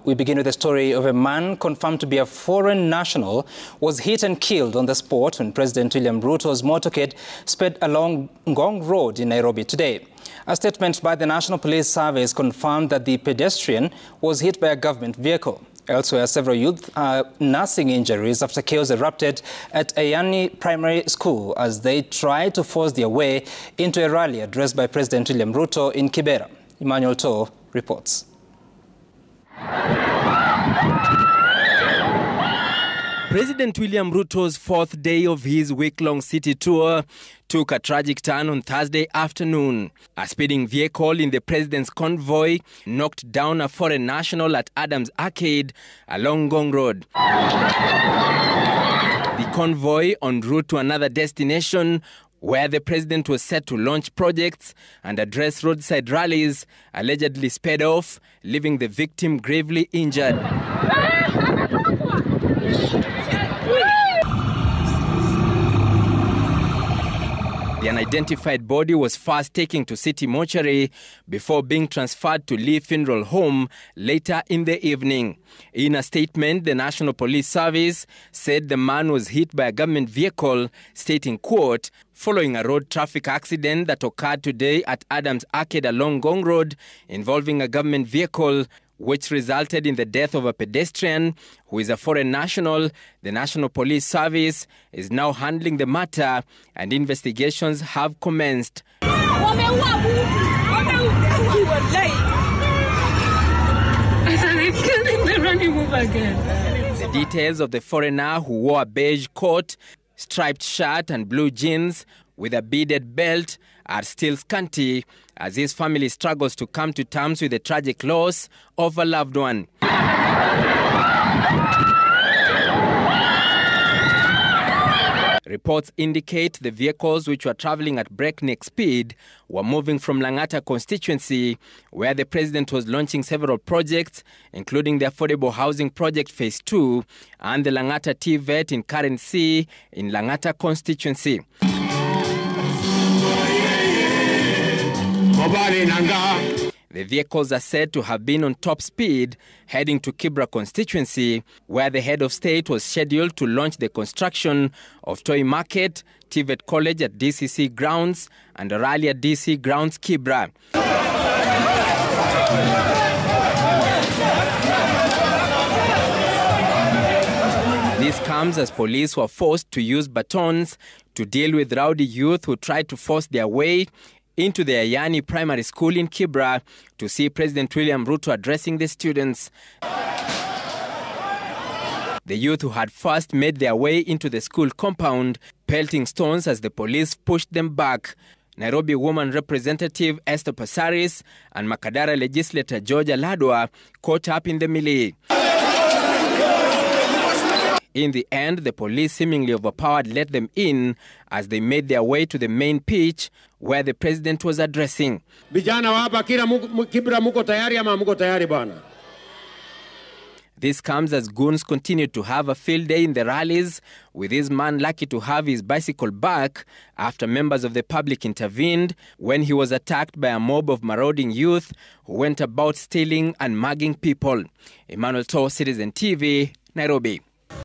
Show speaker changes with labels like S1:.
S1: We begin with the story of a man confirmed to be a foreign national was hit and killed on the spot when President William Ruto's motorcade sped along Ngong Road in Nairobi today. A statement by the National Police Service confirmed that the pedestrian was hit by a government vehicle. Elsewhere, several youth are nursing injuries after chaos erupted at Ayani Primary School as they tried to force their way into a rally addressed by President William Ruto in Kibera. Emmanuel Toh reports.
S2: President William Ruto's fourth day of his week-long city tour took a tragic turn on Thursday afternoon. A speeding vehicle in the president's convoy knocked down a foreign national at Adams Arcade along Ngong Road. The convoy en route to another destination where the president was set to launch projects and address roadside rallies allegedly sped off, leaving the victim gravely injured. The unidentified body was first taken to City Mortuary before being transferred to Lee Funeral Home later in the evening. In a statement, the National Police Service said the man was hit by a government vehicle, stating, quote, following a road traffic accident that occurred today at Adams Arcade along Ngong Road involving a government vehicle, which resulted in the death of a pedestrian who is a foreign national. The National Police Service is now handling the matter and investigations have commenced. The details of the foreigner, who wore a beige coat, striped shirt and blue jeans with a beaded belt, are still scanty as his family struggles to come to terms with the tragic loss of a loved one. Reports indicate the vehicles, which were traveling at breakneck speed, were moving from Langata constituency, where the president was launching several projects, including the Affordable Housing Project Phase 2 and the Langata TVET in Karen C in Langata constituency. The vehicles are said to have been on top speed, heading to Kibra constituency, where the head of state was scheduled to launch the construction of Toy Market, TVET College at DCC grounds, and a rally at DC grounds Kibra. This comes as police were forced to use batons to deal with rowdy youth who tried to force their way into the Ayani Primary School in Kibra to see President William Ruto addressing the students. The youth who had first made their way into the school compound, pelting stones as the police pushed them back. Nairobi woman representative Esther Passaris and Makadara legislator Georgia Ladwa caught up in the melee. In the end, the police, seemingly overpowered, let them in as they made their way to the main pitch where the president was addressing. This comes as goons continued to have a field day in the rallies, with this man lucky to have his bicycle back after members of the public intervened when he was attacked by a mob of marauding youth who went about stealing and mugging people. Emmanuel Toh, Citizen TV, Nairobi.